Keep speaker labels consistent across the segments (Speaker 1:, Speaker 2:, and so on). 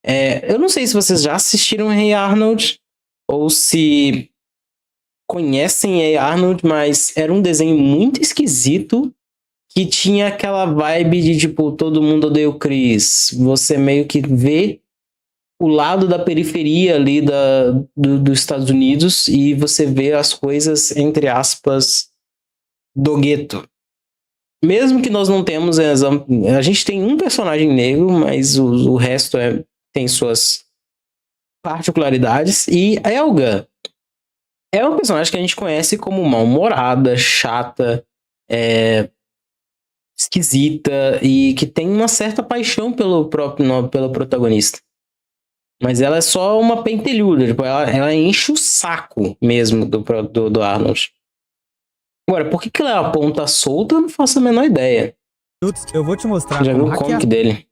Speaker 1: Eu não sei se vocês já assistiram Hey Arnold ou se conhecem Hey Arnold, mas era um desenho muito esquisito que tinha aquela vibe de, tipo, todo mundo odeia o Chris. Você meio que vê o lado da periferia ali dos Estados Unidos e você vê as coisas, entre aspas, do gueto. Mesmo que nós não temos... A gente tem um personagem negro, mas o resto tem suas particularidades. E a Helga é uma personagem que a gente conhece como mal-humorada, chata, esquisita e que tem uma certa paixão pelo protagonista. Mas ela é só uma pentelhuda, tipo, ela enche o saco mesmo do Arnold. Agora, por que ela é a ponta solta, eu não faço a menor ideia.
Speaker 2: Eu vou te mostrar.
Speaker 1: Já viu o comic dele?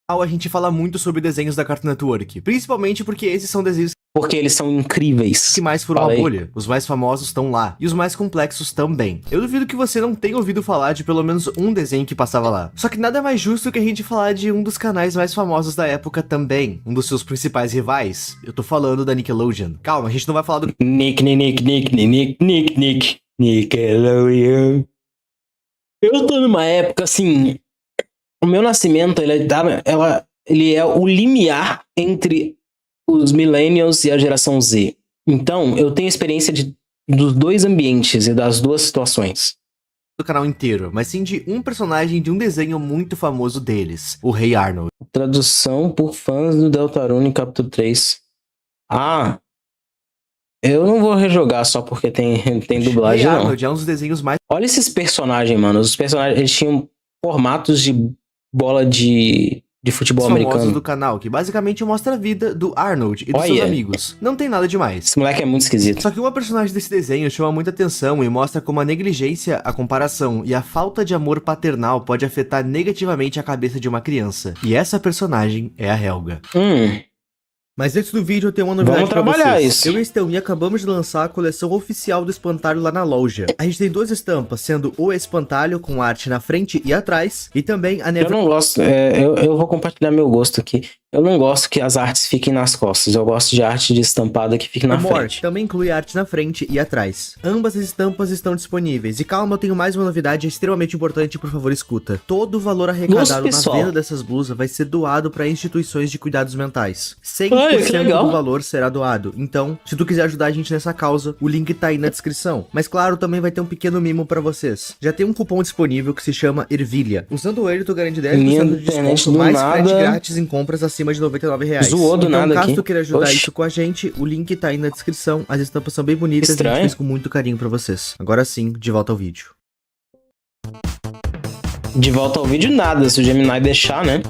Speaker 3: A gente fala muito sobre desenhos da Cartoon Network, principalmente porque esses são desenhos
Speaker 1: Porque eles são incríveis.
Speaker 3: que mais foram a bolha. Os mais famosos estão lá, e os mais complexos também. Eu duvido que você não tenha ouvido falar de pelo menos um desenho que passava lá. Só que nada mais justo que a gente falar de um dos canais mais famosos da época também, um dos seus principais rivais. Eu tô falando da Nickelodeon. Calma, a gente não vai falar do Nickelodeon.
Speaker 1: Eu tô numa época, assim... O meu nascimento, ele é o limiar entre os millennials e a geração Z. Então, eu tenho experiência dos dois ambientes e das duas situações.
Speaker 3: Do canal inteiro, mas sim de um personagem de um desenho muito famoso deles, o Hey Arnold.
Speaker 1: Tradução por fãs do Deltarune Capítulo 3. Eu não vou rejogar só porque tem dublagem,
Speaker 3: Hey
Speaker 1: não.
Speaker 3: Arnold é um dos desenhos mais...
Speaker 1: Olha esses personagens, mano. Os personagens, eles tinham formatos de bola de futebol americano
Speaker 3: do canal, que basicamente mostra a vida do Arnold e dos seus amigos. Não tem nada demais.
Speaker 1: Esse moleque é muito esquisito.
Speaker 3: Só que uma personagem desse desenho chama muita atenção e mostra como a negligência, a comparação e a falta de amor paternal pode afetar negativamente a cabeça de uma criança. E essa personagem é a Helga. Mas antes do vídeo eu tenho uma novidade pra vocês.
Speaker 1: Isso.
Speaker 3: Eu e Esteuinha acabamos de lançar a coleção oficial do espantalho lá na loja. A gente tem duas estampas, sendo o espantalho com arte na frente e atrás, e também a
Speaker 1: Eu não gosto, eu vou compartilhar meu gosto aqui. Eu não gosto que as artes fiquem nas costas, eu gosto de arte de estampada que fique na frente.
Speaker 3: Também inclui arte na frente e atrás. Ambas as estampas estão disponíveis. E calma, eu tenho mais uma novidade extremamente importante, por favor, escuta. Todo o valor arrecadado na venda dessas blusas vai ser doado para instituições de cuidados mentais. 100% do valor será doado. Então, se tu quiser ajudar a gente nessa causa, o link tá aí na descrição. Mas claro, também vai ter um pequeno mimo para vocês. Já tem um cupom disponível que se chama Ervilha. Usando ele, tu garante 10% de desconto, mais frete grátis em compras acima de R$99.
Speaker 1: Zoou do nada
Speaker 3: caso
Speaker 1: aqui.
Speaker 3: tu queira ajudar isso com a gente, o link tá aí na descrição. As estampas são bem bonitas e a gente fez com muito carinho pra vocês. Agora sim, de volta ao vídeo.
Speaker 1: De volta ao vídeo nada, se o Gemini deixar, né?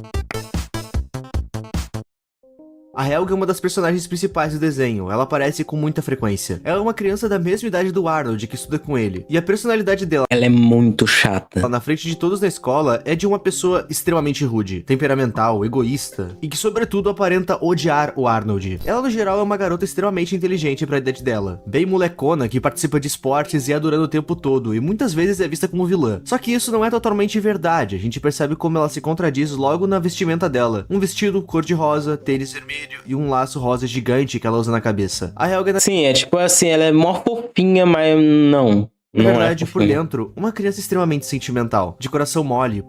Speaker 3: A Helga é uma das personagens principais do desenho, ela aparece com muita frequência. Ela é uma criança da mesma idade do Arnold, que estuda com ele. E a personalidade dela...
Speaker 1: Ela é muito chata.
Speaker 3: Na frente de todos na escola, é de uma pessoa extremamente rude, temperamental, egoísta, e que sobretudo aparenta odiar o Arnold. Ela no geral é uma garota extremamente inteligente pra idade dela. Bem molecona, que participa de esportes e é adorando o tempo todo, e muitas vezes é vista como vilã. Só que isso não é totalmente verdade, a gente percebe como ela se contradiz logo na vestimenta dela. Um vestido cor-de-rosa, tênis vermelho, e um laço rosa gigante que ela usa na cabeça. A Helga...
Speaker 1: Sim, é tipo assim, ela é mó fofinha, mas não.
Speaker 3: Na verdade, por dentro, uma criança extremamente sentimental, de coração mole,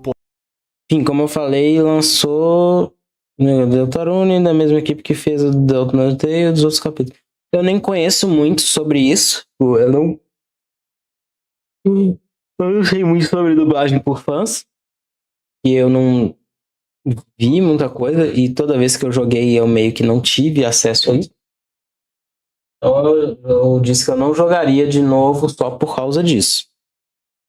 Speaker 1: Enfim, como eu falei, lançou Deltarune, da mesma equipe que fez o Deltarune e os outros capítulos. Eu nem conheço muito sobre isso, eu não sei muito sobre dublagem por fãs, e eu não vi muita coisa, e toda vez que eu joguei eu meio que não tive acesso a isso. Então eu disse que eu não jogaria de novo só por causa disso.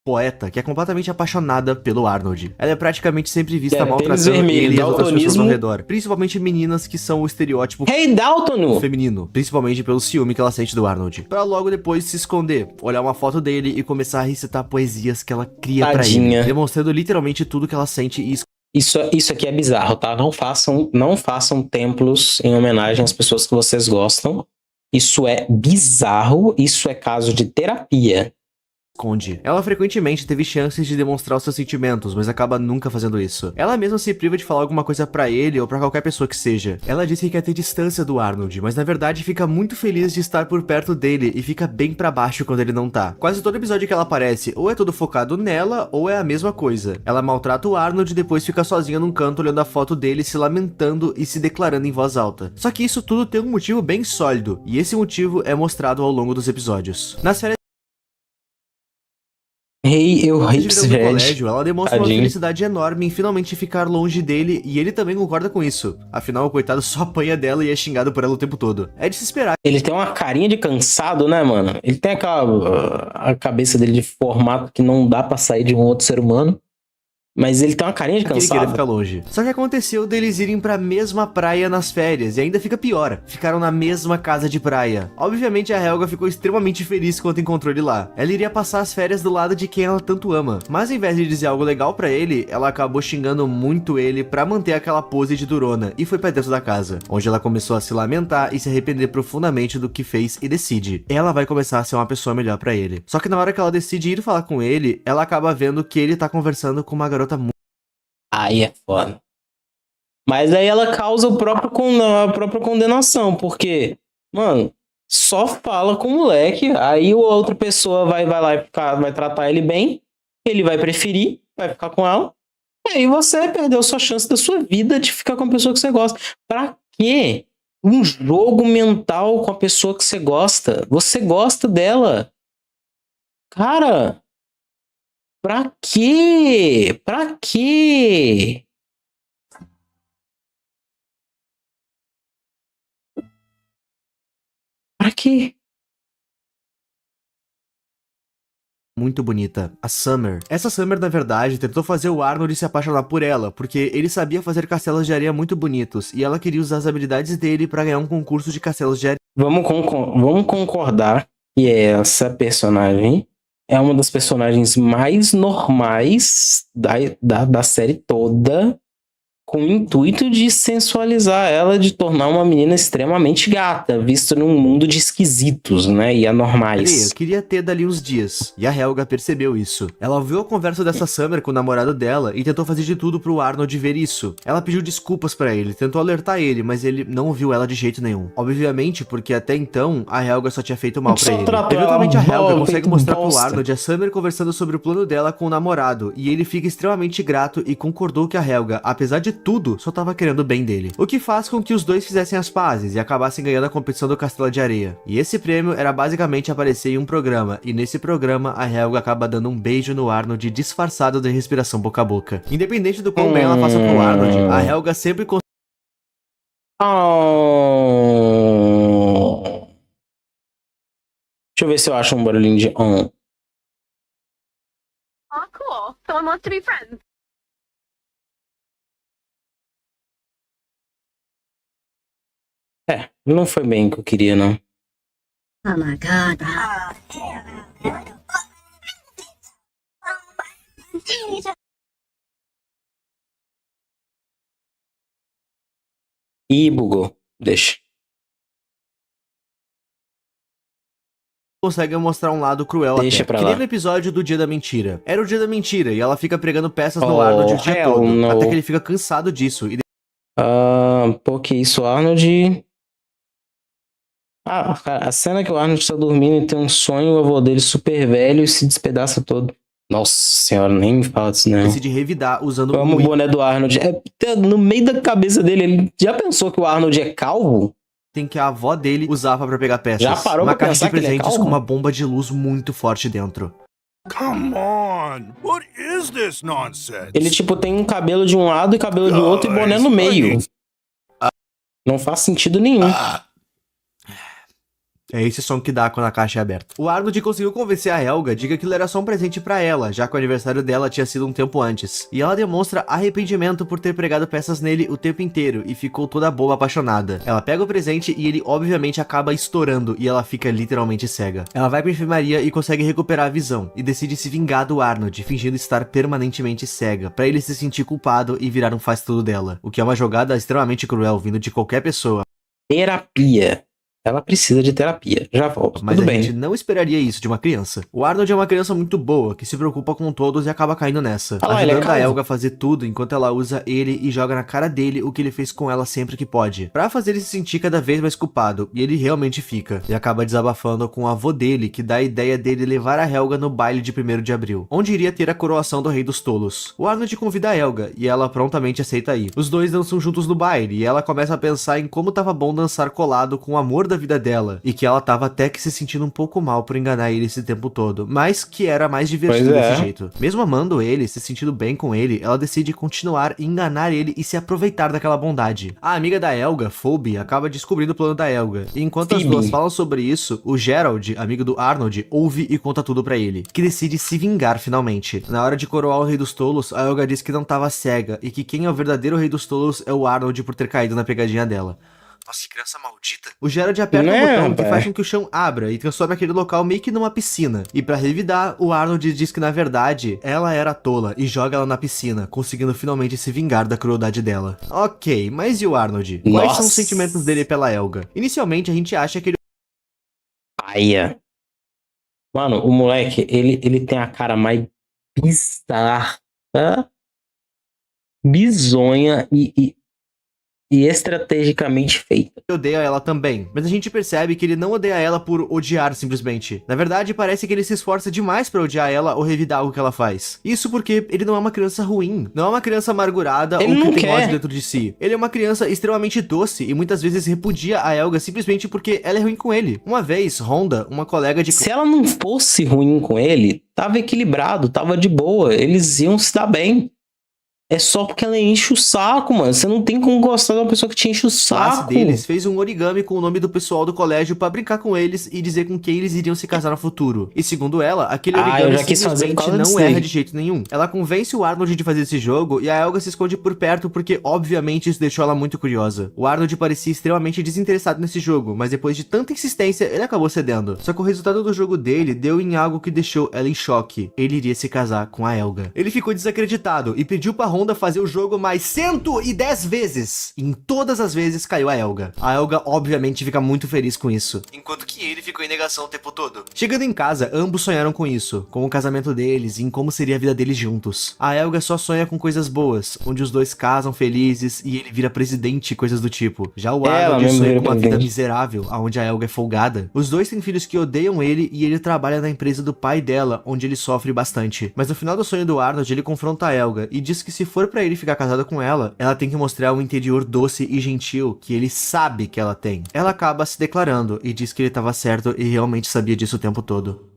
Speaker 3: Poeta, que é completamente apaixonada pelo Arnold. Ela é praticamente sempre vista maltratando
Speaker 1: vermelho,
Speaker 3: ele e as outras pessoas ao redor. Principalmente meninas que são o estereótipo feminino. Principalmente pelo ciúme que ela sente do Arnold. Pra logo depois se esconder, olhar uma foto dele e começar a recitar poesias que ela cria pra ele. Demonstrando literalmente tudo que ela sente e
Speaker 1: Isso aqui é bizarro, tá? Não façam templos em homenagem às pessoas que vocês gostam. Isso é bizarro, isso é caso de terapia.
Speaker 3: esconde. Ela frequentemente teve chances de demonstrar os seus sentimentos, mas acaba nunca fazendo isso. Ela mesma se priva de falar alguma coisa pra ele ou pra qualquer pessoa que seja. Ela disse que quer ter distância do Arnold, mas na verdade fica muito feliz de estar por perto dele e fica bem pra baixo quando ele não tá. Quase todo episódio que ela aparece, ou é todo focado nela, ou é a mesma coisa. Ela maltrata o Arnold e depois fica sozinha num canto olhando a foto dele, se lamentando e se declarando em voz alta. Só que isso tudo tem um motivo bem sólido, e esse motivo é mostrado ao longo dos episódios. Nas férias
Speaker 1: Eu
Speaker 3: no
Speaker 1: Red.
Speaker 3: colégio, ela demonstra uma
Speaker 1: Tadinho.
Speaker 3: felicidade enorme em finalmente ficar longe dele, e ele também concorda com isso. Afinal, o coitado só apanha dela e é xingado por ela o tempo todo. É de se esperar
Speaker 1: Ele tem uma carinha de cansado, né, mano? Ele tem aquela a cabeça dele de formato que não dá pra sair de um outro ser humano. Mas ele tem uma carinha de
Speaker 3: que ele queira
Speaker 1: cansado.
Speaker 3: ficar longe. Só que aconteceu deles irem pra mesma praia nas férias, e ainda fica pior. Ficaram na mesma casa de praia. Obviamente a Helga ficou extremamente feliz quando encontrou ele lá. Ela iria passar as férias do lado de quem ela tanto ama. Mas ao invés de dizer algo legal pra ele, ela acabou xingando muito ele pra manter aquela pose de durona, e foi pra dentro da casa, onde ela começou a se lamentar e se arrepender profundamente do que fez e decide. Ela vai começar a ser uma pessoa melhor pra ele. Só que na hora que ela decide ir falar com ele, ela acaba vendo que ele tá conversando com uma garota muito
Speaker 1: Aí é foda. Mas aí ela causa a própria condenação, porque, mano, só fala com o moleque, aí a outra pessoa vai lá e vai tratar ele bem, ele vai preferir, vai ficar com ela, e aí você perdeu sua chance da sua vida de ficar com a pessoa que você gosta. Pra quê? Um jogo mental com a pessoa que você gosta. Você gosta dela. Cara, pra quê? Pra quê? Pra quê?
Speaker 3: muito bonita, a Summer. Essa Summer, na verdade, tentou fazer o Arnold se apaixonar por ela, porque ele sabia fazer castelos de areia muito bonitos, e ela queria usar as habilidades dele pra ganhar um concurso de castelos de areia.
Speaker 1: Vamos concordar que essa personagem é uma das personagens mais normais da série toda, com o intuito de sensualizar ela, de tornar uma menina extremamente gata, vista num mundo de esquisitos, né, e anormais.
Speaker 3: Eu queria ter dali uns dias, e a Helga percebeu isso. Ela ouviu a conversa dessa Summer com o namorado dela e tentou fazer de tudo pro Arnold ver isso. Ela pediu desculpas pra ele, tentou alertar ele, mas ele não ouviu ela de jeito nenhum. Obviamente, porque até então, a Helga só tinha feito mal pra ele. Eventualmente a Helga consegue mostrar pro Arnold a Summer conversando sobre o plano dela com o namorado, e ele fica extremamente grato e concordou que a Helga, apesar de tudo, só tava querendo o bem dele. O que faz com que os dois fizessem as pazes e acabassem ganhando a competição do Castelo de Areia. E esse prêmio era basicamente aparecer em um programa, e nesse programa a Helga acaba dando um beijo no Arnold disfarçado de respiração boca a boca. Independente do quão bem ela faça pro Arnold, a Helga sempre
Speaker 1: Oh. Deixa eu ver se eu acho um barulhinho de on.
Speaker 4: Oh, cool. Someone wants to be friends.
Speaker 1: Não foi bem o que eu queria, não.
Speaker 4: Oh my god.
Speaker 1: Ih, bugou. Deixa.
Speaker 3: consegue mostrar um lado cruel
Speaker 1: Deixa
Speaker 3: até.
Speaker 1: pra
Speaker 3: Que
Speaker 1: lá.
Speaker 3: nem no episódio do Dia da Mentira. Era o Dia da Mentira e ela fica pregando peças no Arnold o dia todo.
Speaker 1: no.
Speaker 3: Até que ele fica cansado disso. E
Speaker 1: Pô, que isso, Arnold. Cara, a cena que o Arnold tá dormindo e tem um sonho, o avô dele super velho e se despedaça todo. Nossa senhora, nem me fala disso, não.
Speaker 3: decide revidar usando
Speaker 1: Eu amo o boné do Arnold. No meio da cabeça dele, ele já pensou que o Arnold é calvo?
Speaker 3: tem que a avó dele usava pra pegar peças.
Speaker 1: Já parou
Speaker 3: uma
Speaker 1: pra
Speaker 3: caixa
Speaker 1: pensar
Speaker 3: de
Speaker 1: que ele é
Speaker 3: presentes
Speaker 1: calvo?
Speaker 3: com uma bomba de luz muito forte dentro.
Speaker 5: Come on! What is this nonsense?
Speaker 1: Ele, tipo, tem um cabelo de um lado e cabelo de outro e boné no meio. Não faz sentido nenhum.
Speaker 3: É esse som que dá quando a caixa é aberta. O Arnold conseguiu convencer a Helga de que aquilo era só um presente pra ela, já que o aniversário dela tinha sido um tempo antes. E ela demonstra arrependimento por ter pregado peças nele o tempo inteiro e ficou toda boba apaixonada. Ela pega o presente e ele obviamente acaba estourando e ela fica literalmente cega. Ela vai pra enfermaria e consegue recuperar a visão e decide se vingar do Arnold, fingindo estar permanentemente cega, pra ele se sentir culpado e virar um faz-tudo dela. O que é uma jogada extremamente cruel vindo de qualquer pessoa.
Speaker 1: Terapia. Ela precisa de terapia. Já volto.
Speaker 3: Mas
Speaker 1: Tudo
Speaker 3: a
Speaker 1: bem.
Speaker 3: gente não esperaria isso de uma criança. O Arnold é uma criança muito boa, que se preocupa com todos e acaba caindo nessa,
Speaker 1: Ah lá, ele é
Speaker 3: ajudando a
Speaker 1: calvo.
Speaker 3: Helga a fazer tudo enquanto ela usa ele e joga na cara dele o que ele fez com ela sempre que pode, pra fazer ele se sentir cada vez mais culpado, e ele realmente fica, e acaba desabafando com o avô dele, que dá a ideia dele levar a Helga no baile de 1º de abril, onde iria ter a coroação do Rei dos Tolos. O Arnold convida a Helga, e ela prontamente aceita ir. Os dois dançam juntos no baile, e ela começa a pensar em como tava bom dançar colado com o amor da vida dela, e que ela tava até que se sentindo um pouco mal por enganar ele esse tempo todo, mas que era mais divertido
Speaker 1: Pois é.
Speaker 3: desse jeito. Mesmo amando ele, se sentindo bem com ele, ela decide continuar e enganar ele e se aproveitar daquela bondade. A amiga da Helga, Phoebe, acaba descobrindo o plano da Helga, e enquanto as
Speaker 1: Phoebe.
Speaker 3: duas falam sobre isso, o Gerald, amigo do Arnold, ouve e conta tudo pra ele, que decide se vingar finalmente. Na hora de coroar o Rei dos Tolos, a Helga diz que não tava cega, e que quem é o verdadeiro Rei dos Tolos é o Arnold por ter caído na pegadinha dela. Nossa, que criança maldita. O Gerald aperta
Speaker 1: Né,
Speaker 3: um botão que
Speaker 1: rapaz?
Speaker 3: faz com que o chão abra e transforma aquele local meio que numa piscina. E pra revidar, o Arnold diz que na verdade, ela era tola e joga ela na piscina, conseguindo finalmente se vingar da crueldade dela. Ok, mas e o Arnold? Quais
Speaker 1: Nossa.
Speaker 3: são os sentimentos dele pela Helga? Inicialmente, a gente acha que ele
Speaker 1: Paia. Mano, o moleque, ele tem a cara mais bizarra, bizonha e estrategicamente feita.
Speaker 3: odeia ela também, mas a gente percebe que ele não odeia ela por odiar simplesmente. Na verdade, parece que ele se esforça demais pra odiar ela ou revidar algo que ela faz. Isso porque ele não é uma criança ruim, não é uma criança amargurada
Speaker 1: Ele
Speaker 3: ou
Speaker 1: não
Speaker 3: que tem
Speaker 1: quer.
Speaker 3: ódio dentro de si. Ele é uma criança extremamente doce e muitas vezes repudia a Helga simplesmente porque ela é ruim com ele. Uma vez, Honda, uma colega de
Speaker 1: Se ela não fosse ruim com ele, tava equilibrado, tava de boa, eles iam se dar bem. É só porque ela enche o saco, mano. Você não tem como gostar de uma pessoa que te enche o
Speaker 3: classe
Speaker 1: saco.
Speaker 3: deles fez um origami com o nome do pessoal do colégio pra brincar com eles e dizer com quem eles iriam se casar no futuro. E segundo ela, aquele
Speaker 1: Eu
Speaker 3: origami
Speaker 1: já quis fazer por
Speaker 3: simplesmente
Speaker 1: causa
Speaker 3: não
Speaker 1: disso
Speaker 3: erra
Speaker 1: aí.
Speaker 3: de jeito nenhum. Ela convence o Arnold de fazer esse jogo e a Helga se esconde por perto porque obviamente isso deixou ela muito curiosa. O Arnold parecia extremamente desinteressado nesse jogo, mas depois de tanta insistência, ele acabou cedendo. Só que o resultado do jogo dele deu em algo que deixou ela em choque. Ele iria se casar com a Helga. Ele ficou desacreditado e pediu pra Honda fazer o jogo mais 110 vezes. Em todas as vezes caiu a Helga. A Helga obviamente fica muito feliz com isso, enquanto que ele ficou em negação o tempo todo. Chegando em casa, ambos sonharam com isso, com o casamento deles e em como seria a vida deles juntos. A Helga só sonha com coisas boas, onde os dois casam felizes e ele vira presidente e coisas do tipo. Já o
Speaker 1: Ela
Speaker 3: Arnold
Speaker 1: mesmo
Speaker 3: sonha
Speaker 1: vira
Speaker 3: com uma vida
Speaker 1: presidente.
Speaker 3: miserável, onde a Helga é folgada. Os dois têm filhos que odeiam ele e ele trabalha na empresa do pai dela, onde ele sofre bastante. Mas no final do sonho do Arnold, ele confronta a Helga e diz que se for pra ele ficar casado com ela tem que mostrar um interior doce e gentil que ele sabe que ela tem. Ela acaba se declarando e diz que ele estava certo e realmente sabia disso o tempo todo.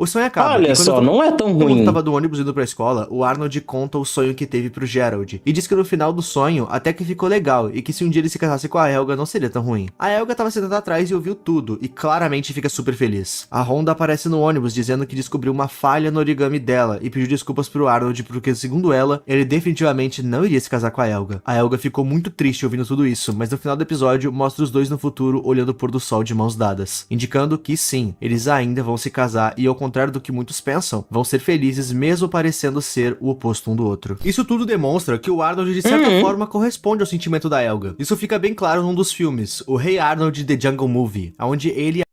Speaker 3: O sonho acaba.
Speaker 1: Olha
Speaker 3: e quando
Speaker 1: só,
Speaker 3: todo
Speaker 1: não é tão
Speaker 3: mundo
Speaker 1: ruim.
Speaker 3: tava do ônibus indo pra escola, o Arnold conta o sonho que teve pro Gerald. E diz que no final do sonho, até que ficou legal, e que se um dia ele se casasse com a Helga, não seria tão ruim. A Helga tava sentada atrás e ouviu tudo, e claramente fica super feliz. A Honda aparece no ônibus dizendo que descobriu uma falha no origami dela, e pediu desculpas pro Arnold, porque segundo ela, ele definitivamente não iria se casar com a Helga. A Helga ficou muito triste ouvindo tudo isso, mas no final do episódio, mostra os dois no futuro olhando o pôr do sol de mãos dadas, indicando que sim, eles ainda vão se casar, e ao contrário do que muitos pensam, vão ser felizes mesmo parecendo ser o oposto um do outro. Isso tudo demonstra que o Arnold de certa forma corresponde ao sentimento da Helga. Isso fica bem claro num dos filmes, o Hey Arnold The Jungle Movie, onde ele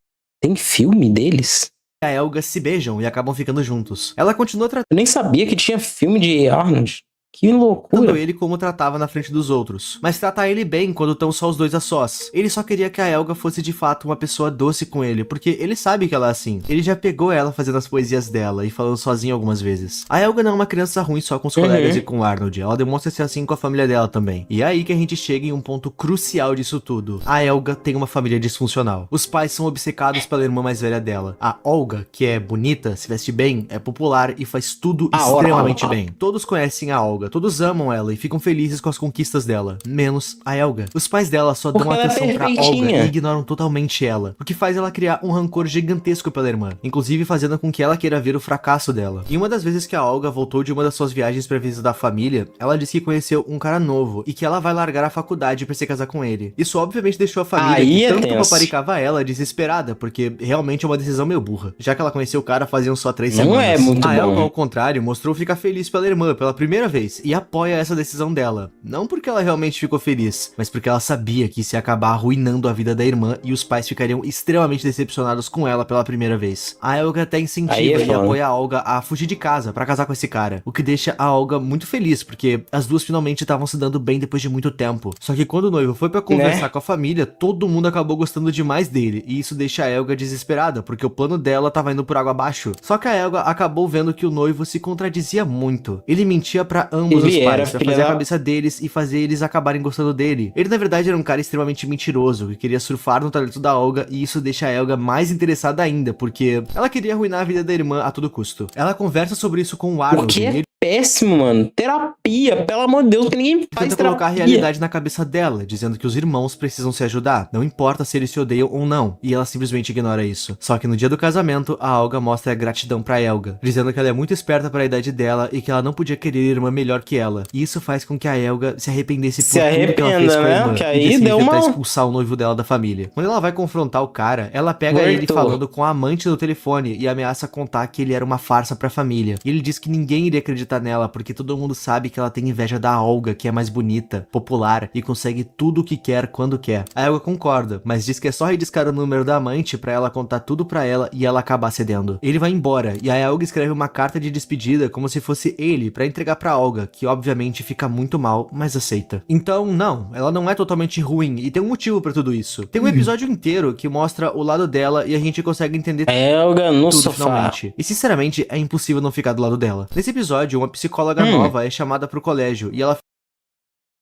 Speaker 1: Tem filme deles?
Speaker 3: e a Helga se beijam e acabam ficando juntos. Ela continua tratando
Speaker 1: Eu nem sabia que tinha filme de Arnold. Que loucura.
Speaker 3: ele como tratava na frente dos outros, mas trata ele bem quando estão só os dois a sós. Ele só queria que a Helga fosse de fato uma pessoa doce com ele, porque ele sabe que ela é assim. Ele já pegou ela fazendo as poesias dela e falando sozinha algumas vezes. A Helga não é uma criança ruim só com os colegas e com o Arnold, ela demonstra ser assim com a família dela também. E é aí que a gente chega em um ponto crucial disso tudo. A Helga tem uma família disfuncional. Os pais são obcecados pela irmã mais velha dela. A Olga, que é bonita, se veste bem, é popular e faz tudo extremamente bem. Todos conhecem a Olga, todos amam ela e ficam felizes com as conquistas dela, menos a Helga. Os pais dela só dão
Speaker 1: Porque ela é
Speaker 3: atenção pra Olga
Speaker 1: perfeitinha.
Speaker 3: e ignoram totalmente ela, o que faz ela criar um rancor gigantesco pela irmã, inclusive fazendo com que ela queira ver o fracasso dela. E uma das vezes que a Olga voltou de uma das suas viagens pra visitar a família, ela disse que conheceu um cara novo e que ela vai largar a faculdade pra se casar com ele. Isso obviamente deixou a família
Speaker 1: Aí
Speaker 3: que
Speaker 1: é
Speaker 3: tanto
Speaker 1: tenso.
Speaker 3: paparicava ela desesperada, porque realmente é uma decisão meio burra, já que ela conheceu o cara faziam só 3
Speaker 1: Não
Speaker 3: semanas.
Speaker 1: é muito
Speaker 3: a Helga,
Speaker 1: bom.
Speaker 3: ao contrário, mostrou ficar feliz pela irmã pela primeira vez, pais e apoia essa decisão dela. Não porque ela realmente ficou feliz, mas porque ela sabia que isso ia acabar arruinando a vida da irmã e os pais ficariam extremamente decepcionados com ela pela primeira vez. A Helga até incentiva e apoia a Olga a fugir de casa pra casar com esse cara, o que deixa a Olga muito feliz, porque as duas finalmente estavam se dando bem depois de muito tempo. Só que quando o noivo foi pra conversar com a família, todo mundo acabou gostando demais dele, e isso deixa a Helga desesperada, porque o plano dela tava indo por água abaixo. Só que a Helga acabou vendo que o noivo se contradizia muito. Ele mentia pra ambos os pais, pra fazer a cabeça deles e fazer eles acabarem gostando dele. Ele na verdade era um cara extremamente mentiroso, que queria surfar no talento da Olga, e isso deixa a Helga mais interessada ainda, porque ela queria arruinar a vida da irmã a todo custo. Ela conversa sobre isso com o Arnold.
Speaker 1: O que é péssimo, mano. Terapia, pelo amor de Deus, que ninguém faz
Speaker 3: tenta colocar a realidade na cabeça dela, dizendo que os irmãos precisam se ajudar, não importa se eles se odeiam ou não, e ela simplesmente ignora isso. Só que no dia do casamento, a Olga mostra gratidão pra Helga, dizendo que ela é muito esperta para a idade dela e que ela não podia querer irmã melhor que ela. E isso faz com que a Helga se arrependesse por tudo que ela fez com a irmã,
Speaker 1: que
Speaker 3: e
Speaker 1: aí
Speaker 3: decide
Speaker 1: deu
Speaker 3: tentar expulsar o noivo dela da família. Quando ela vai confrontar o cara, ela pega ele falando com a amante no telefone e ameaça contar que ele era uma farsa pra família. E ele diz que ninguém iria acreditar nela, porque todo mundo sabe que ela tem inveja da Olga, que é mais bonita, popular e consegue tudo o que quer quando quer. A Helga concorda, mas diz que é só rediscar o número da amante pra ela contar tudo pra ela e ela acabar cedendo. Ele vai embora e a Helga escreve uma carta de despedida como se fosse ele pra entregar pra Olga, que obviamente fica muito mal, mas aceita. Então, não, ela não é totalmente ruim e tem um motivo pra tudo isso. Tem um episódio inteiro que mostra o lado dela e a gente consegue entender
Speaker 1: Helga no
Speaker 3: tudo
Speaker 1: sofá.
Speaker 3: finalmente. E sinceramente, é impossível não ficar do lado dela. Nesse episódio, uma psicóloga nova é chamada pro colégio e ela...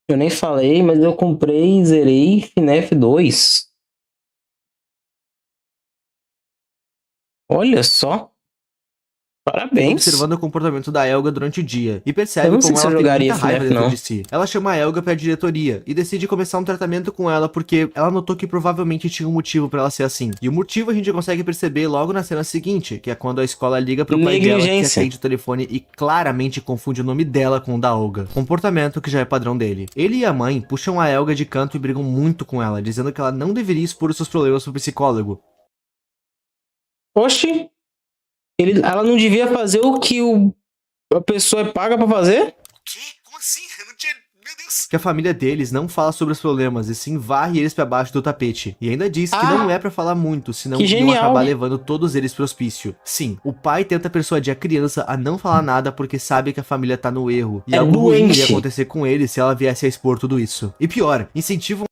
Speaker 1: Eu nem falei, mas eu comprei e zerei FNAF 2. Olha só. Parabéns.
Speaker 3: Observando o comportamento da Helga durante o dia e percebe como ela tem muita raiva dentro de si. Ela chama a Helga pra diretoria e decide começar um tratamento com ela porque ela notou que provavelmente tinha um motivo pra ela ser assim. E o motivo a gente consegue perceber logo na cena seguinte, que é quando a escola liga pro pai dela, que atende o telefone e claramente confunde o nome dela com o da Olga. Comportamento que já é padrão dele. Ele e a mãe puxam a Helga de canto e brigam muito com ela, dizendo que ela não deveria expor os seus problemas pro psicólogo.
Speaker 1: Oxi. Ela não devia fazer o que a pessoa paga pra fazer?
Speaker 3: Que? Como assim? Eu não tinha... Meu Deus. Que a família deles não fala sobre os problemas e sim varre eles pra baixo do tapete. E ainda diz que não é pra falar muito, senão iam acabar levando todos eles pro hospício. Sim, o pai tenta persuadir a criança a não falar nada porque sabe que a família tá no erro. E algo ruim iria acontecer com ele se ela viesse a expor tudo isso. E pior, incentivam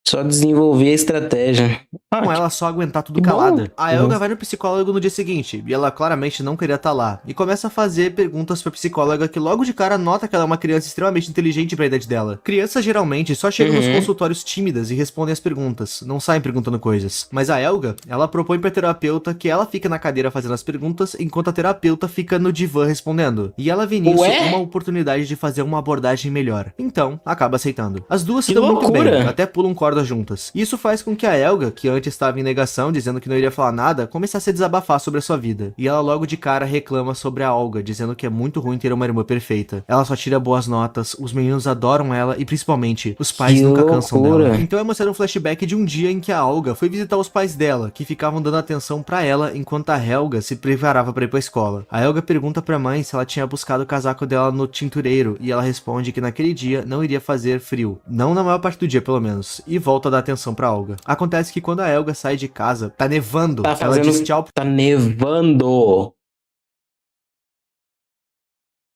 Speaker 1: só desenvolver a estratégia.
Speaker 3: Com ela só aguentar tudo calada. A Helga vai no psicólogo no dia seguinte, e ela claramente não queria estar lá, e começa a fazer perguntas pra psicóloga que logo de cara nota que ela é uma criança extremamente inteligente pra idade dela. Crianças geralmente só chegam nos consultórios tímidas e respondem as perguntas, não saem perguntando coisas. Mas a Helga, ela propõe pra terapeuta que ela fica na cadeira fazendo as perguntas, enquanto a terapeuta fica no divã respondendo. E ela vê nisso uma oportunidade de fazer uma abordagem melhor. Então, acaba aceitando. As duas se dão muito bem, até pulam corda juntas. Isso faz com que a Helga, que antes estava em negação, dizendo que não iria falar nada, começasse a desabafar sobre a sua vida. E ela logo de cara reclama sobre a Olga, dizendo que é muito ruim ter uma irmã perfeita. Ela só tira boas notas, os meninos adoram ela e principalmente, os pais nunca cansam dela. Então é mostrado um flashback de um dia em que a Olga foi visitar os pais dela, que ficavam dando atenção pra ela enquanto a Helga se preparava pra ir pra escola. A Helga pergunta pra mãe se ela tinha buscado o casaco dela no tintureiro e ela responde que naquele dia não iria fazer frio. Não na maior parte do dia, pelo menos. E volta a dar atenção pra Olga. Acontece que quando a Helga sai de casa, tá nevando. Ela diz tchau.
Speaker 1: Tá nevando.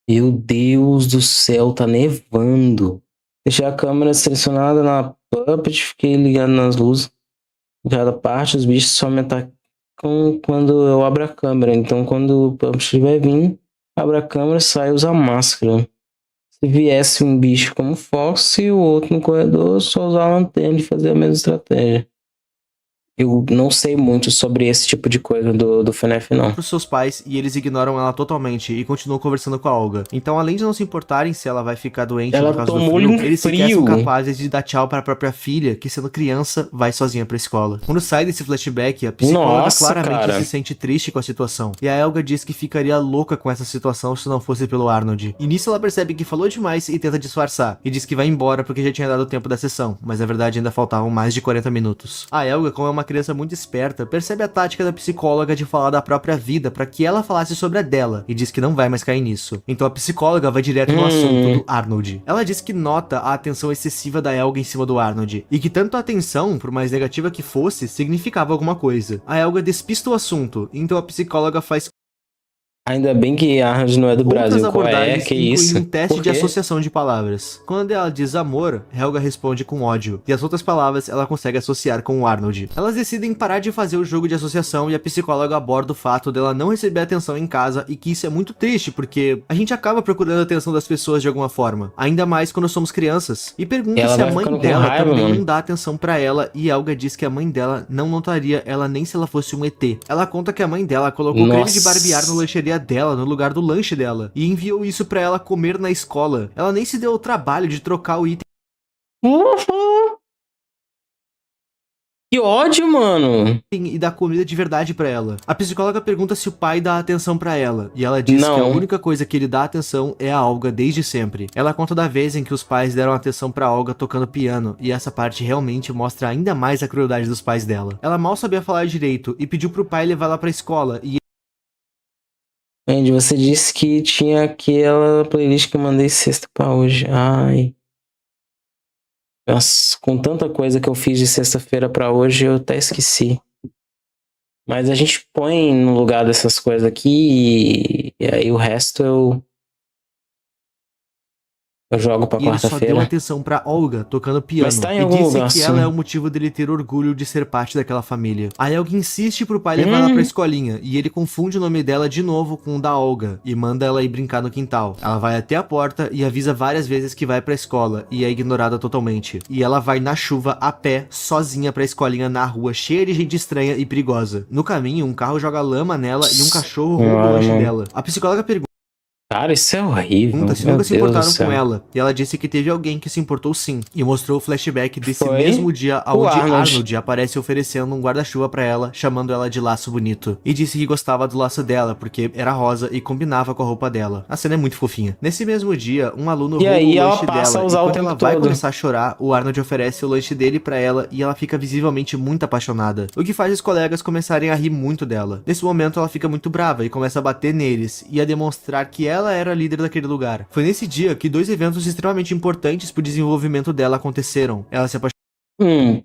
Speaker 1: Meu Deus do céu, tá nevando. Deixei a câmera selecionada na puppet, fiquei ligado nas luzes. Em cada parte, os bichos só me atacam quando eu abro a câmera. Então, quando o puppet estiver vindo, abro a câmera e saio usar máscara. Se viesse um bicho como Fox e o outro no corredor, só usar a lanterna e fazer a mesma estratégia. Eu não sei muito sobre esse tipo de coisa do FNAF, não.
Speaker 3: Pros seus pais e eles ignoram ela totalmente e continuam conversando com a Olga. Então, além de não se importarem se ela vai ficar doente por causa do frio, eles sequer são capazes de dar tchau para a própria filha, que sendo criança, vai sozinha pra escola. Quando sai desse flashback, a psicóloga claramente se sente triste com a situação. E a Helga diz que ficaria louca com essa situação se não fosse pelo Arnold. E nisso ela percebe que falou demais e tenta disfarçar. E diz que vai embora porque já tinha dado tempo da sessão, mas na verdade ainda faltavam mais de 40 minutos. A Helga, como é uma uma criança muito esperta, percebe a tática da psicóloga de falar da própria vida para que ela falasse sobre a dela, e diz que não vai mais cair nisso. Então a psicóloga vai direto no assunto do Arnold. Ela diz que nota a atenção excessiva da Helga em cima do Arnold, e que tanto a atenção, por mais negativa que fosse, significava alguma coisa. A Helga despista o assunto, então a psicóloga faz
Speaker 1: Ainda bem que Arnold não é do
Speaker 3: outras
Speaker 1: Brasil. Qual é?
Speaker 3: abordagens,
Speaker 1: Que
Speaker 3: incluindo
Speaker 1: isso?
Speaker 3: um teste
Speaker 1: Por
Speaker 3: de
Speaker 1: quê?
Speaker 3: associação de palavras. Quando ela diz amor, Helga responde com ódio, e as outras palavras ela consegue associar com o Arnold. Elas decidem parar de fazer o jogo de associação e a psicóloga aborda o fato dela não receber atenção em casa e que isso é muito triste, porque a gente acaba procurando a atenção das pessoas de alguma forma, ainda mais quando somos crianças. E pergunta
Speaker 1: Ela
Speaker 3: se a
Speaker 1: vai
Speaker 3: mãe
Speaker 1: ficando com
Speaker 3: dela
Speaker 1: raiva,
Speaker 3: também
Speaker 1: mano.
Speaker 3: não dá atenção pra ela, e Helga diz que a mãe dela não notaria ela nem se ela fosse um ET. Ela conta que a mãe dela colocou creme de barbear na lancheria dela no lugar do lanche dela, e enviou isso pra ela comer na escola. Ela nem se deu o trabalho de trocar o item
Speaker 1: Uhum. Que ódio, mano.
Speaker 3: e dar comida de verdade pra ela. A psicóloga pergunta se o pai dá atenção pra ela, e ela diz que a
Speaker 1: Não.
Speaker 3: única coisa que ele dá atenção é a Olga desde sempre. Ela conta da vez em que os pais deram atenção pra Olga tocando piano, e essa parte realmente mostra ainda mais a crueldade dos pais dela. Ela mal sabia falar direito e pediu pro pai levar ela pra escola, e
Speaker 1: Andy, você disse que tinha aquela playlist que eu mandei sexta pra hoje. Ai. Nossa, com tanta coisa que eu fiz de sexta-feira pra hoje, eu até esqueci. Mas a gente põe no lugar dessas coisas aqui e aí o resto eu jogo pra
Speaker 3: ele só deu
Speaker 1: quarta-feira.
Speaker 3: atenção pra Olga tocando piano,
Speaker 1: Mas tá em
Speaker 3: e
Speaker 1: algum
Speaker 3: disse
Speaker 1: lugar,
Speaker 3: que
Speaker 1: sim.
Speaker 3: ela é o motivo dele ter orgulho de ser parte daquela família. A Helga insiste pro pai levar ela pra escolinha, e ele confunde o nome dela de novo com o da Olga, e manda ela ir brincar no quintal. Ela vai até a porta e avisa várias vezes que vai pra escola, e é ignorada totalmente. E ela vai na chuva, a pé, sozinha pra escolinha na rua, cheia de gente estranha e perigosa. No caminho, um carro joga lama nela e um cachorro rouba o lanche
Speaker 1: mano.
Speaker 3: dela. A psicóloga pergunta
Speaker 1: Cara, isso é horrível.
Speaker 3: se
Speaker 1: Meu
Speaker 3: nunca se
Speaker 1: Deus do
Speaker 3: importaram
Speaker 1: céu.
Speaker 3: com ela, e ela disse que teve alguém que se importou sim, e mostrou o flashback desse
Speaker 1: Foi
Speaker 3: mesmo dia
Speaker 1: o
Speaker 3: onde
Speaker 1: Arnold.
Speaker 3: Arnold aparece oferecendo um guarda-chuva pra ela, chamando ela de laço bonito, e disse que gostava do laço dela, porque era rosa e combinava com a roupa dela. A cena é muito fofinha. Nesse mesmo dia, um aluno
Speaker 1: E
Speaker 3: rouba
Speaker 1: aí
Speaker 3: o
Speaker 1: ela
Speaker 3: lanche
Speaker 1: passa
Speaker 3: dela,
Speaker 1: a usar
Speaker 3: e
Speaker 1: o
Speaker 3: quando
Speaker 1: tempo
Speaker 3: ela vai
Speaker 1: todo.
Speaker 3: começar a chorar, o Arnold oferece o lanche dele pra ela, e ela fica visivelmente muito apaixonada, o que faz os colegas começarem a rir muito dela. Nesse momento, ela fica muito brava e começa a bater neles, e a demonstrar que ela era a líder daquele lugar. Foi nesse dia que dois eventos extremamente importantes pro desenvolvimento dela aconteceram. Ela se apaixonou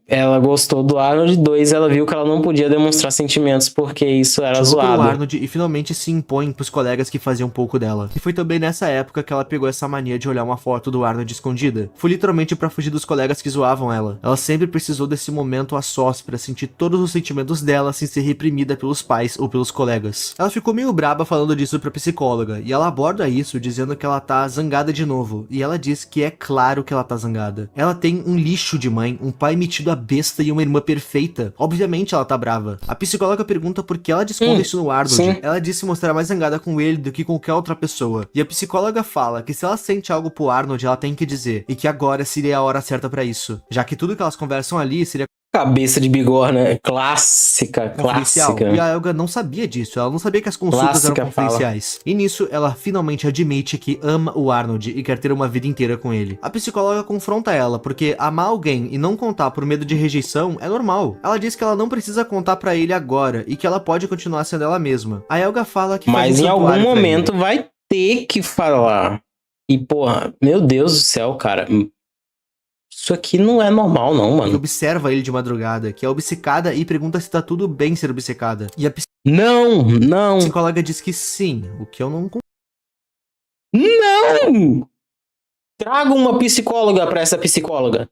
Speaker 1: Ela gostou do Arnold. 2, ela viu que ela não podia demonstrar sentimentos porque isso era
Speaker 3: pelo
Speaker 1: zoado.
Speaker 3: Arnold e finalmente se impõe pros colegas que faziam pouco dela. E foi também nessa época que ela pegou essa mania de olhar uma foto do Arnold escondida. Foi literalmente pra fugir dos colegas que zoavam ela. Ela sempre precisou desse momento a sós pra sentir todos os sentimentos dela sem ser reprimida pelos pais ou pelos colegas. Ela ficou meio braba falando disso pra psicóloga, e ela aborda isso dizendo que ela tá zangada de novo. E ela diz que é claro que ela tá zangada. Ela tem um lixo de mãe, um pai metido a besta e uma irmã perfeita. Obviamente ela tá brava. A psicóloga pergunta por que ela desconta isso no Arnold.
Speaker 1: sim.
Speaker 3: Ela diz se mostrar mais zangada com ele do que com qualquer outra pessoa. E a psicóloga fala que se ela sente algo pro Arnold, ela tem que dizer. E que agora seria a hora certa pra isso. Já que tudo que elas conversam ali seria
Speaker 1: Cabeça de bigorna. Clássica,
Speaker 3: confidencial.
Speaker 1: clássica.
Speaker 3: E a Helga não sabia disso. Ela não sabia que as consultas
Speaker 1: Clássica
Speaker 3: eram confidenciais. E nisso, ela finalmente admite que ama o Arnold e quer ter uma vida inteira com ele. A psicóloga confronta ela, porque amar alguém e não contar por medo de rejeição é normal. Ela diz que ela não precisa contar pra ele agora e que ela pode continuar sendo ela mesma. A Helga fala que faz
Speaker 1: Mas
Speaker 3: um
Speaker 1: em algum
Speaker 3: santuário pra
Speaker 1: momento
Speaker 3: ele.
Speaker 1: vai ter que falar. E, porra, meu Deus do céu, cara. Isso aqui não é normal, não,
Speaker 3: Que
Speaker 1: mano.
Speaker 3: observa ele de madrugada, que é obcecada e pergunta se tá tudo bem ser obcecada. E a
Speaker 1: Não!
Speaker 3: psicóloga diz que sim, o que eu não
Speaker 1: Não! Traga uma psicóloga pra essa psicóloga.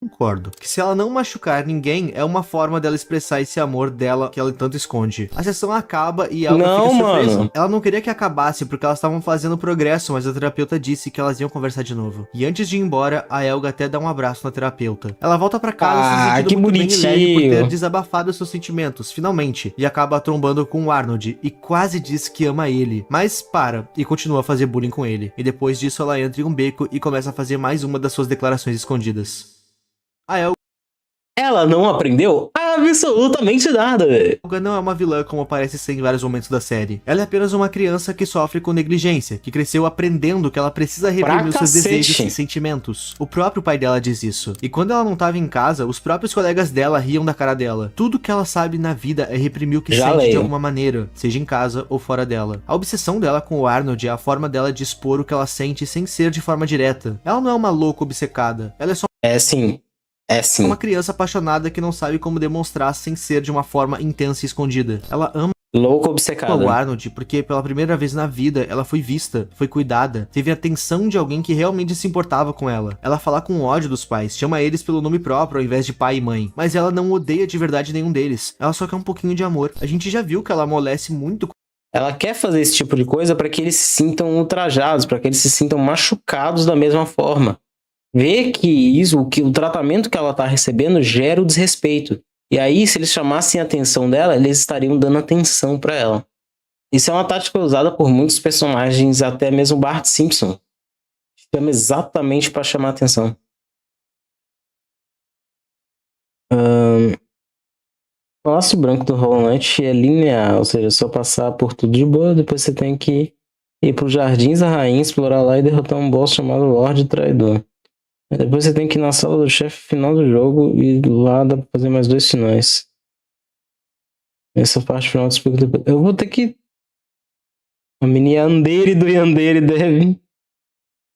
Speaker 3: concordo. Que se ela não machucar ninguém, é uma forma dela expressar esse amor dela que ela tanto esconde. A sessão acaba e ela
Speaker 1: Não,
Speaker 3: fica surpresa.
Speaker 1: mano.
Speaker 3: Ela não queria que acabasse porque elas estavam fazendo progresso, mas a terapeuta disse que elas iam conversar de novo. E antes de ir embora, a Helga até dá um abraço na terapeuta. Ela volta pra casa se sentindo
Speaker 1: que
Speaker 3: muito bem e leve por ter
Speaker 1: bonitinho.
Speaker 3: desabafado seus sentimentos, finalmente. E acaba trombando com o Arnold e quase diz que ama ele, mas para e continua a fazer bullying com ele. E depois disso ela entra em um beco e começa a fazer mais uma das suas declarações escondidas. A Helga
Speaker 1: Ela não aprendeu a absolutamente nada, velho.
Speaker 3: Helga não é uma vilã como parece ser em vários momentos da série. Ela é apenas uma criança que sofre com negligência, que cresceu aprendendo que ela precisa reprimir os seus desejos e sentimentos. O próprio pai dela diz isso. E quando ela não estava em casa, os próprios colegas dela riam da cara dela. Tudo que ela sabe na vida é reprimir o que sente de alguma maneira, seja em casa ou fora dela. A obsessão dela com o Arnold é a forma dela de expor o que ela sente sem ser de forma direta. Ela não é uma louca obcecada. Ela é só uma criança apaixonada que não sabe como demonstrar sem ser de uma forma intensa e escondida. Ela ama
Speaker 1: louca obcecada
Speaker 3: o Arnold porque pela primeira vez na vida ela foi vista, foi cuidada, teve a atenção de alguém que realmente se importava com ela. Ela fala com ódio dos pais, chama eles pelo nome próprio ao invés de pai e mãe, mas ela não odeia de verdade nenhum deles. Ela só quer um pouquinho de amor. A gente já viu que ela amolece muito.
Speaker 1: Ela quer fazer esse tipo de coisa para que eles se sintam ultrajados, para que eles se sintam machucados da mesma forma. Vê que o tratamento que ela tá recebendo gera o desrespeito. E aí, se eles chamassem a atenção dela, eles estariam dando atenção para ela. Isso é uma tática usada por muitos personagens, até mesmo Bart Simpson. Chama exatamente para chamar a atenção. O laço branco do Hollow Knight é linear, ou seja, só passar por tudo de boa, depois você tem que ir para os Jardins da Rainha, explorar lá e derrotar um boss chamado Lorde Traidor. Depois você tem que ir na sala do chefe final do jogo e lá dá pra fazer mais 2 finais. Essa parte final do explico depois. Eu vou ter que... A mini Yandere do Yandere deve...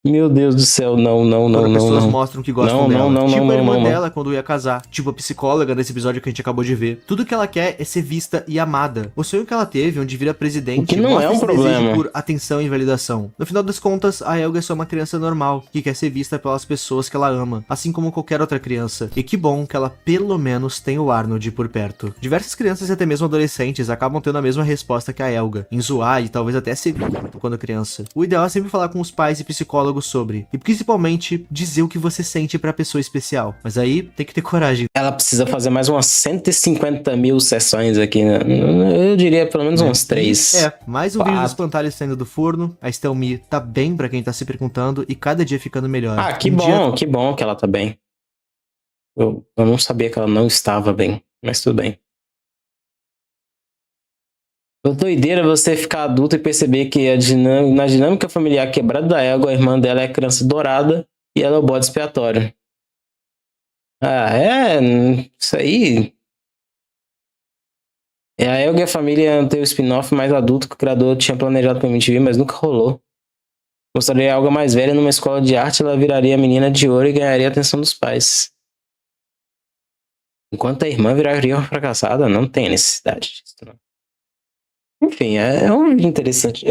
Speaker 1: Meu Deus do céu, não.
Speaker 3: Quando pessoas mostram que gostam dela. Tipo a irmã dela quando ia casar. Tipo a psicóloga nesse episódio que a gente acabou de ver. Tudo que ela quer é ser vista e amada. O sonho que ela teve, onde vira presidente,
Speaker 1: o que não é um problema
Speaker 3: por atenção e validação. No final das contas, a Helga é só uma criança normal, que quer ser vista pelas pessoas que ela ama, assim como qualquer outra criança. E que bom que ela pelo menos tem o Arnold por perto. Diversas crianças e até mesmo adolescentes acabam tendo a mesma resposta que a Helga, em zoar e talvez até ser quando criança. O ideal é sempre falar com os pais e psicólogos sobre, e principalmente dizer o que você sente pra pessoa especial, mas aí tem que ter coragem.
Speaker 1: Ela precisa fazer mais umas 150 mil sessões aqui, né? Eu diria pelo menos uns 3.
Speaker 3: Mais um vídeo dos espantalhos saindo do forno. A Estelmi tá bem, pra quem tá se perguntando, e cada dia ficando melhor.
Speaker 1: Que bom que ela tá bem. Eu não sabia que ela não estava bem, mas tudo bem. Doideira você ficar adulto e perceber que na dinâmica familiar quebrada da Helga, a irmã dela é a criança dourada e ela é o bode expiatório. Isso aí. A Helga e a família tem o spin-off mais adulto que o criador tinha planejado pra MTV, mas nunca rolou. Mostraria a Helga mais velha numa escola de arte, ela viraria a menina de ouro e ganharia a atenção dos pais. Enquanto a irmã viraria uma fracassada, não tem necessidade disso, não. Enfim, é um vídeo interessante.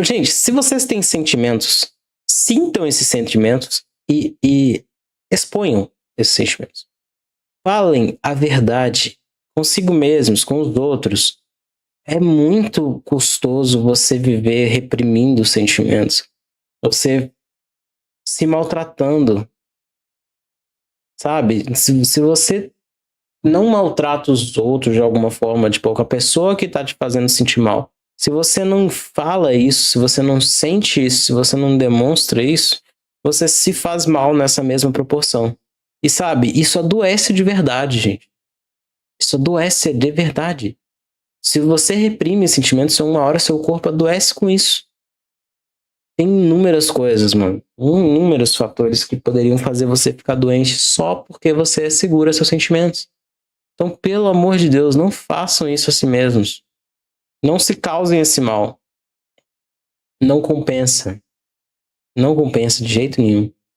Speaker 1: Gente, se vocês têm sentimentos, sintam esses sentimentos e exponham esses sentimentos. Falem a verdade consigo mesmos, com os outros. É muito custoso você viver reprimindo sentimentos. Você se maltratando. Sabe? Se você não maltrata os outros de alguma forma, tipo, a pessoa que tá te fazendo sentir mal. Se você não fala isso, se você não sente isso, se você não demonstra isso, você se faz mal nessa mesma proporção. E sabe, isso adoece de verdade, gente. Isso adoece de verdade. Se você reprime sentimentos, uma hora seu corpo adoece com isso. Tem inúmeras coisas, mano. Inúmeros fatores que poderiam fazer você ficar doente só porque você segura seus sentimentos. Então, pelo amor de Deus, não façam isso a si mesmos. Não se causem esse mal. Não compensa. Não compensa de jeito nenhum.